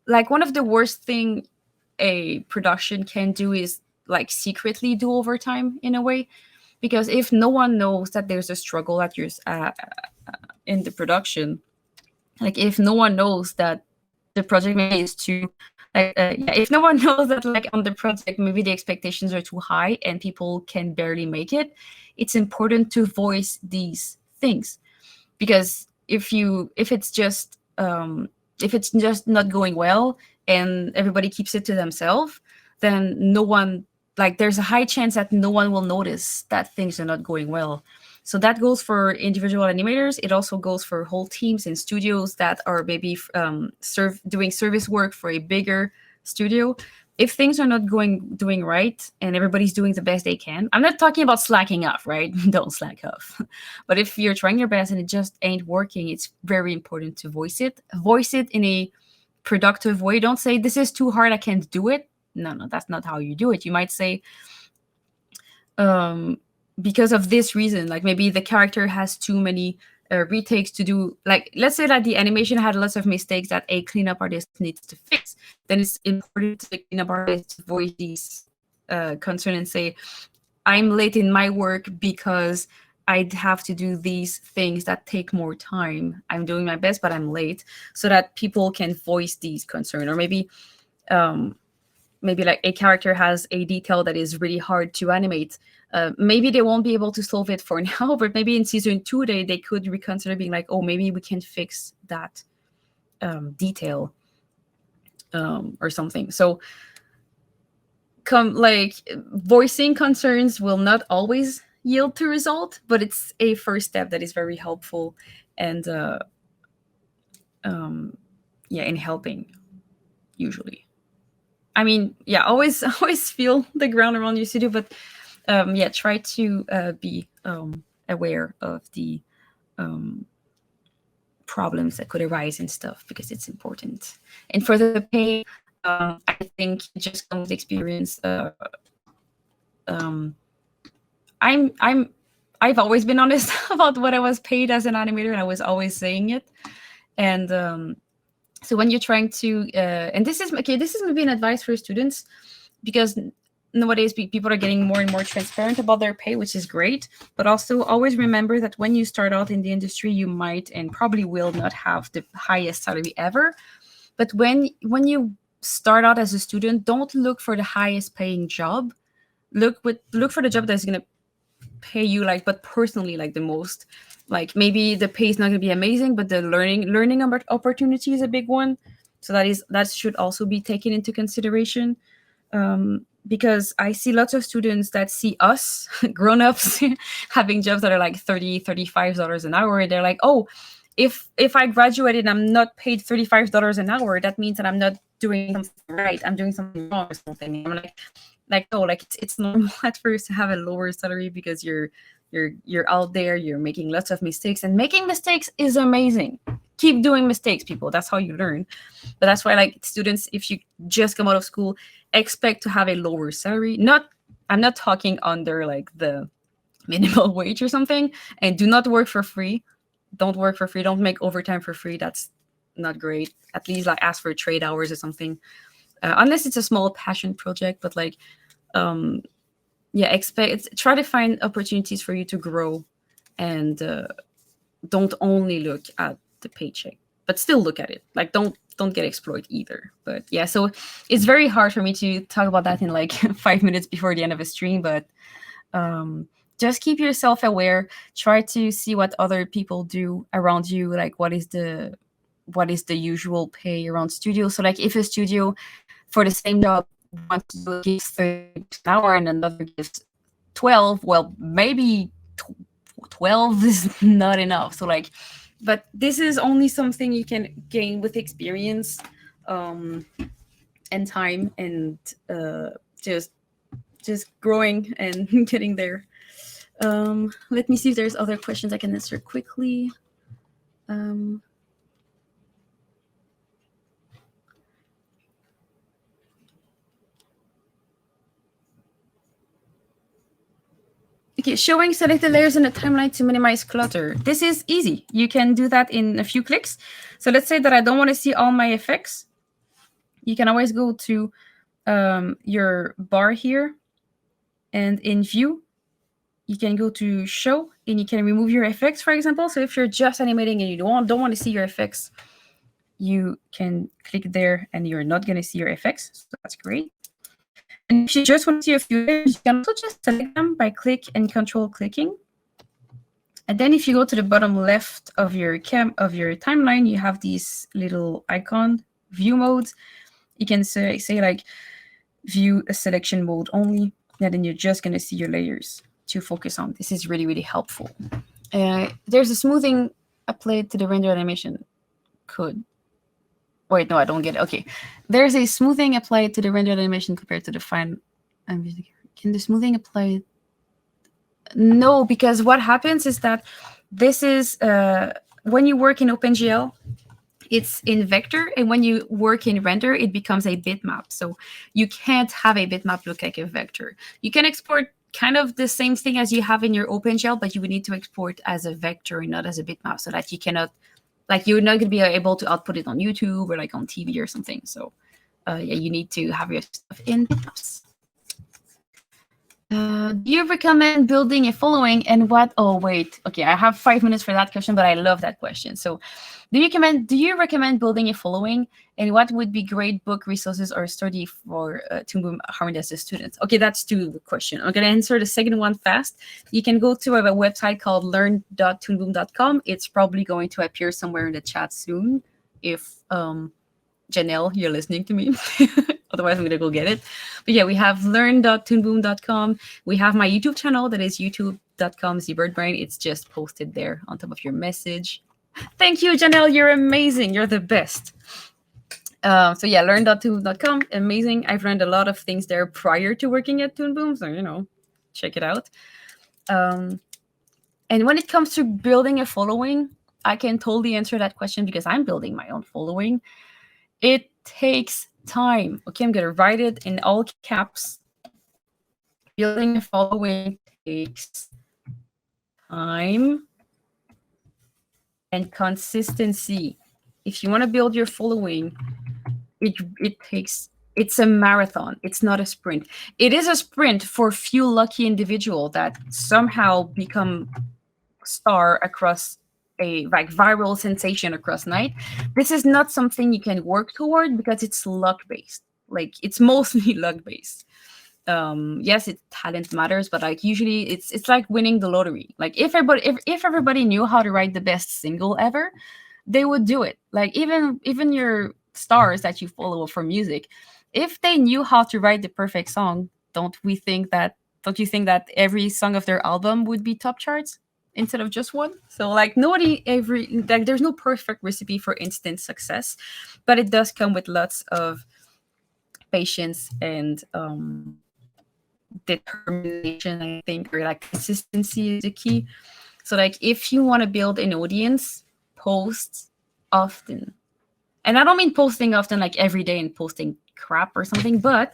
like one of the worst thing a production can do is like secretly do overtime in a way, because if no one knows that there's a struggle at your in the production, like if no one knows that the project maybe is too if no one knows that like on the project maybe the expectations are too high and people can barely make it, it's important to voice these things, because if it's just not going well and everybody keeps it to themselves, then no one, like there's a high chance that no one will notice that things are not going well. So that goes for individual animators. It also goes for whole teams and studios that are maybe doing service work for a bigger studio. If things are not doing right and everybody's doing the best they can, I'm not talking about slacking off, right? Don't slack off. But if you're trying your best and it just ain't working, it's very important to voice it. Voice it in a productive way. Don't say, this is too hard, I can't do it. No, that's not how you do it. You might say, because of this reason, like maybe the character has too many retakes to do. Like, let's say that the animation had lots of mistakes that a cleanup artist needs to fix. Then it's important to the cleanup artist to voice these concerns and say, I'm late in my work because I'd have to do these things that take more time. I'm doing my best, but I'm late, so that people can voice these concerns. Or maybe like a character has a detail that is really hard to animate. Maybe they won't be able to solve it for now, but maybe in season 2 they could reconsider being like, oh, maybe we can fix that detail or something. So voicing concerns will not always yield to result, but it's a first step that is very helpful and in helping usually. I mean, yeah, always feel the ground around your studio, but try to be aware of the problems that could arise and stuff, because it's important. And for the pay, I think it just comes with experience. I've always been honest about what I was paid as an animator, and I was always saying it. And so when you're trying to, and this is maybe an advice for students, because nowadays people are getting more and more transparent about their pay, which is great. But also always remember that when you start out in the industry, you might and probably will not have the highest salary ever. But when you start out as a student, don't look for the highest paying job. Look for the job that's going to pay you but personally the most. Like maybe the pay is not going to be amazing, but the learning opportunity is a big one. So that should also be taken into consideration. Because I see lots of students that see us grown-ups having jobs that are like $30, $35 an hour. They're like, oh, if I graduated and I'm not paid $35 an hour, that means that I'm not doing something right. I'm doing something wrong or something. I'm like, like, oh, like it's normal at first to have a lower salary because you're out there, you're making lots of mistakes, and making mistakes is amazing. Keep doing mistakes, people. That's how you learn. But that's why, like, students, if you just come out of school, expect to have a lower salary. Not, I'm not talking under like the minimum wage or something. And do not work for free. Don't work for free. Don't make overtime for free. That's not great. At least like ask for trade hours or something, unless it's a small passion project. But like, um, yeah, expect, try to find opportunities for you to grow, and don't only look at the paycheck, but still look at it. Like, don't get exploited either. But yeah, so it's very hard for me to talk about that in like 5 minutes before the end of a stream. But um, just keep yourself aware. Try to see what other people do around you. Like, what is the usual pay around studios. So like, if a studio for the same job wants to do gives 30 an hour and another gives 12, well, maybe 12 is not enough. So like, but this is only something you can gain with experience, um, and time, and just growing and getting there. Let me see if there's other questions I can answer quickly. Um, Okay, showing selected layers in a timeline to minimize clutter. This is easy. You can do that in a few clicks. So let's say that I don't want to see all my effects. You can always go to your bar here, and in view, you can go to show, and you can remove your effects, for example. So if you're just animating and you don't want to see your effects, you can click there and you're not going to see your effects. So that's great. And if you just want to see a few layers, you can also just select them by click and control clicking. And then if you go to the bottom left of your timeline, you have these little icon, view modes. You can say like view a selection mode only, and then you're just going to see your layers to focus on. This is really, really helpful. There's a smoothing applied to the render animation code. Wait, no, I don't get it. Okay. There's a smoothing applied to the rendered animation compared to the fine. Can the smoothing apply? No, because what happens is that this is when you work in OpenGL, it's in vector, and when you work in render, it becomes a bitmap. So you can't have a bitmap look like a vector. You can export kind of the same thing as you have in your OpenGL, but you would need to export as a vector and not as a bitmap, so that you cannot, like, you're not going to be able to output it on YouTube or like on TV or something. So yeah, you need to have your stuff in bitmaps. Do you recommend building a following, and what? Oh, wait. Okay, I have 5 minutes for that question, but I love that question. So do you recommend building a following, and what would be great book resources or study for Toon Boom Harmony as a student? Okay, that's two questions. I'm going to answer the second one fast. You can go to a website called learn.toonboom.com. It's probably going to appear somewhere in the chat soon if Janelle, you're listening to me. Otherwise, I'm going to go get it. But yeah, we have learn.toonboom.com. We have my YouTube channel that is youtube.com/zbirdbrain. It's just posted there on top of your message. Thank you, Janelle. You're amazing. You're the best. So yeah, learn.toonboom.com. Amazing. I've learned a lot of things there prior to working at Toon Boom. So, check it out. And when it comes to building a following, I can totally answer that question because I'm building my own following. It takes time. Okay, I'm going to write it in all caps. Building a following takes time and consistency. If you want to build your following, it's a marathon. It's not a sprint. It is a sprint for few lucky individuals that somehow become star across a like viral sensation across night. This is not something you can work toward because it's luck based. Like, it's mostly luck based. Yes, talent matters, but like usually it's like winning the lottery. Like, if everybody knew how to write the best single ever, they would do it. Like, even your stars that you follow for music, if they knew how to write the perfect song, don't you think that every song of their album would be top charts instead of just one? So like, there's no perfect recipe for instant success, but it does come with lots of patience and determination, I think, or like consistency is the key. So like if you want to build an audience, post often. And I don't mean posting often like every day and posting crap or something, but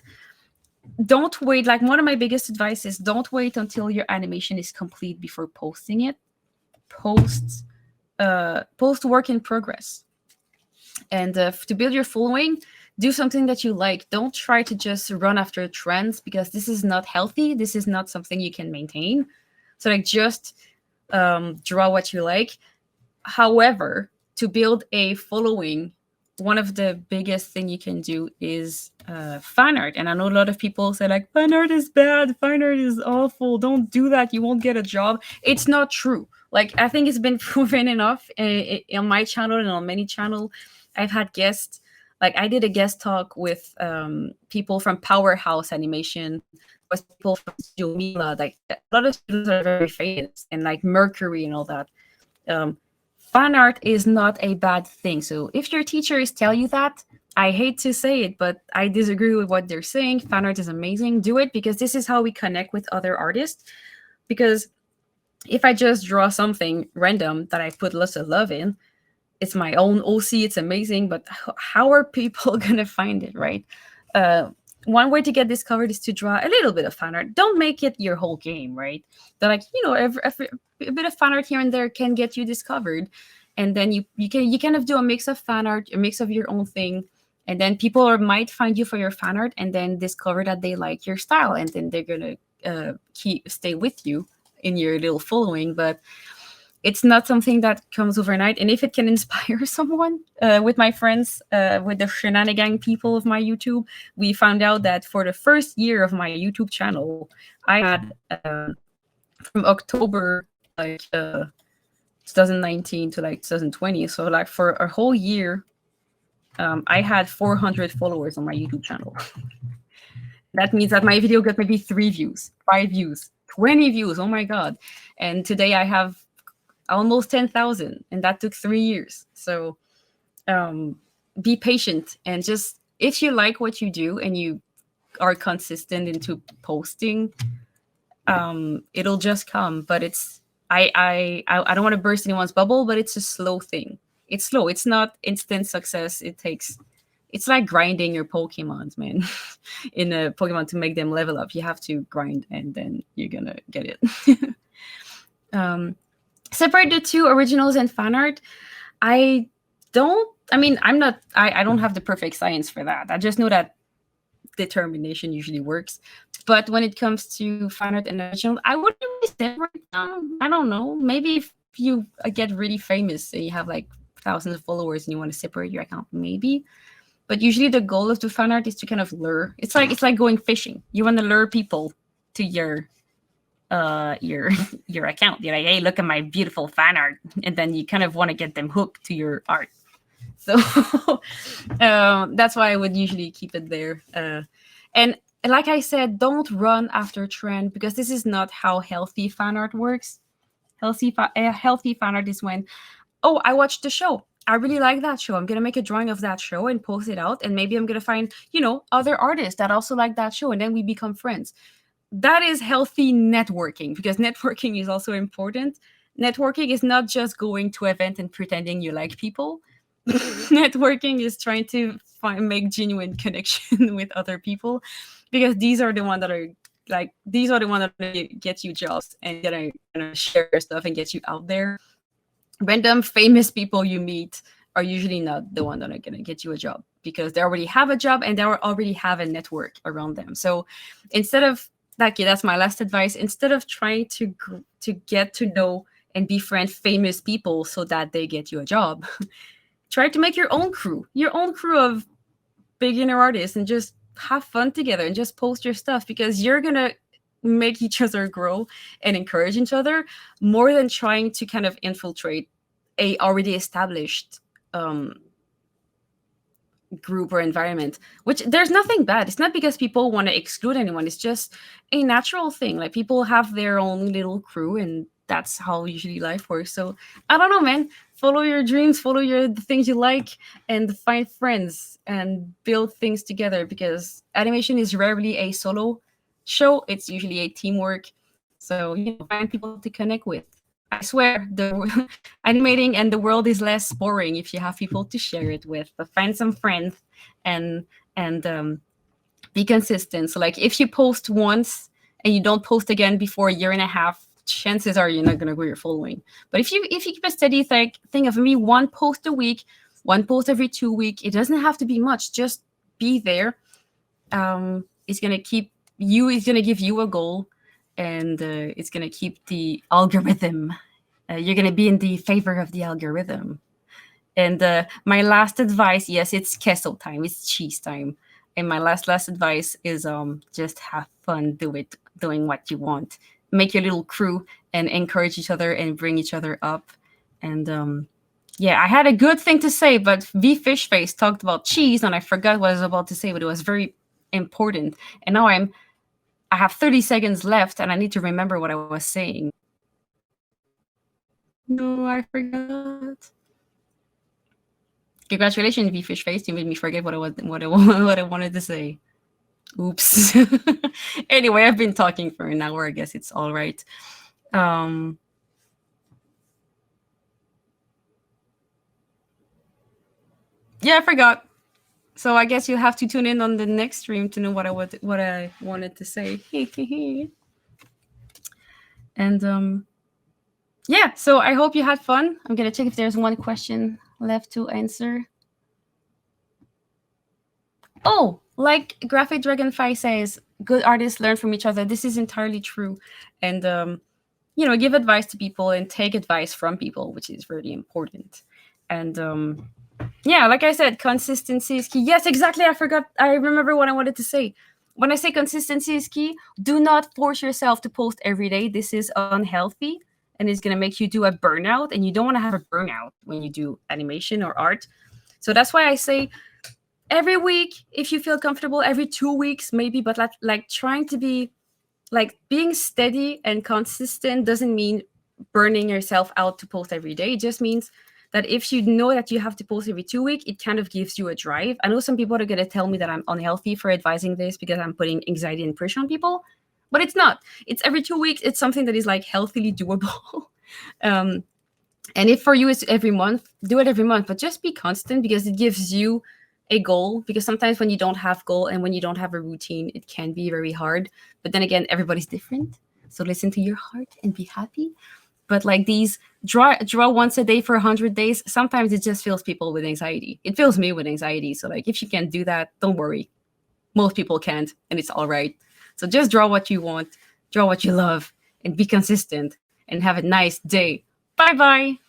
don't wait. Like one of my biggest advice is don't wait until your animation is complete before posting it. Post post work in progress. And to build your following, do something that you like. Don't try to just run after trends, because this is not healthy. This is not something you can maintain. So like just draw what you like. However, to build a following, one of the biggest thing you can do is fan art. And I know a lot of people say like fan art is bad, fan art is awful, don't do that, you won't get a job. It's not true. Like I think it's been proven enough on my channel and on many channels. I've had guests. Like I did a guest talk with people from Powerhouse Animation, was people from Studio Mila. Like a lot of students are very famous, and like Mercury and all that. Um, Fan art is not a bad thing. So if your teachers tell you that, I hate to say it, but I disagree with what they're saying. Fan art is amazing. Do it, because this is how we connect with other artists. Because if I just draw something random that I put lots of love in, it's my own OC, it's amazing, but how are people gonna find it, right? One way to get discovered is to draw a little bit of fan art. Don't make it your whole game, right? But like, you know, every a bit of fan art here and there can get you discovered. And then you kind of do a mix of fan art, a mix of your own thing, and then people might find you for your fan art and then discover that they like your style, and then they're gonna stay with you in your little following. But it's not something that comes overnight. And if it can inspire someone, with my friends, with the shenanigan people of my YouTube, we found out that for the first year of my YouTube channel, I had from October like 2019 to like 2020. So like for a whole year, I had 400 followers on my YouTube channel. That means that my video got maybe 3 views, 5 views, 20 views. Oh my God. And today I have almost 10,000, and that took 3 years. So be patient, and just if you like what you do and you are consistent into posting, it'll just come. But it's I don't want to burst anyone's bubble, but it's a slow thing. It's slow. It's not instant success. It's like grinding your Pokemons, man. In a Pokemon, to make them level up, you have to grind, and then you're gonna get it. Separate the two, originals and fan art. I don't have the perfect science for that. I just know that determination usually works. But when it comes to fan art and original, I wouldn't really separate them. I don't know. Maybe if you get really famous and you have like thousands of followers and you want to separate your account, maybe. But usually the goal of the fan art is to kind of lure. It's like going fishing. You want to lure people to your your account. You're like, hey, look at my beautiful fan art, and then you kind of want to get them hooked to your art. So that's why I would usually keep it there. And like I said, don't run after trend, because this is not how healthy fan art works. Healthy fan art is when, oh, I watched the show, I really like that show, I'm gonna make a drawing of that show and post it out, and maybe I'm gonna find, other artists that also like that show, and then we become friends. That is healthy networking, because networking is also important. Networking is not just going to an event and pretending you like people. Networking is trying to make genuine connection with other people, because these are the ones that are gonna get you jobs and gonna share your stuff and get you out there. Random famous people you meet are usually not the one that are gonna get you a job, because they already have a job and they already have a network around them. So instead of that's my last advice. Instead of trying to get to know and befriend famous people so that they get you a job, try to make your own crew of beginner artists, and just have fun together and just post your stuff, because you're gonna make each other grow and encourage each other, more than trying to kind of infiltrate a already established group or environment. Which, there's nothing bad. It's not because people want to exclude anyone. It's just a natural thing. Like, people have their own little crew, and that's how usually life works. So I don't know, man. Follow your dreams, follow the things you like, and find friends and build things together, because animation is rarely a solo show, it's usually a teamwork. So, find people to connect with. I swear, the animating and the world is less boring if you have people to share it with. But find some friends and be consistent. So, like, if you post once and you don't post again before a year and a half, chances are you're not gonna grow your following. But if you keep a steady thing of maybe one post a week, one post every 2 weeks, it doesn't have to be much. Just be there. It's gonna keep you. It's gonna give you a goal, and it's gonna keep the algorithm. You're gonna be in the favor of the algorithm. And my last advice, yes, it's queso time. It's cheese time. And my last advice is just have fun. Do it, doing what you want. Make your little crew and encourage each other and bring each other up. And yeah, I had a good thing to say, but V Fish Face talked about cheese, and I forgot what I was about to say, but it was very important. And now I have 30 seconds left, and I need to remember what I was saying. No, I forgot. Congratulations, V Fish Face. You made me forget what I wanted to say. Oops. Anyway, I've been talking for an hour. I guess it's all right. Yeah, I forgot. So I guess you'll have to tune in on the next stream to know what I wanted to say. And yeah, so I hope you had fun. I'm gonna check if there's one question left to answer. Oh, like Graphic Dragonfly says, good artists learn from each other. This is entirely true. And give advice to people and take advice from people, which is really important. And yeah, like I said, consistency is key. Yes, exactly. I remember what I wanted to say. When I say consistency is key, do not force yourself to post every day. This is unhealthy and it's going to make you do a burnout. And you don't want to have a burnout when you do animation or art. So that's why I say every week, if you feel comfortable, every 2 weeks, maybe, but like trying to be like being steady and consistent doesn't mean burning yourself out to post every day. It just means that if you know that you have to post every 2 weeks, it kind of gives you a drive. I know some people are going to tell me that I'm unhealthy for advising this because I'm putting anxiety and pressure on people, but it's not. It's every 2 weeks. It's something that is like healthily doable. And if for you it's every month, do it every month, but just be constant because it gives you a goal. Because sometimes when you don't have goal and when you don't have a routine, it can be very hard. But then again, everybody's different. So listen to your heart and be happy. But like these draw once a day for 100 days, sometimes it just fills people with anxiety. It fills me with anxiety. So like if you can't do that, don't worry. Most people can't, and it's all right. So just draw what you want, draw what you love, and be consistent and have a nice day. Bye-bye.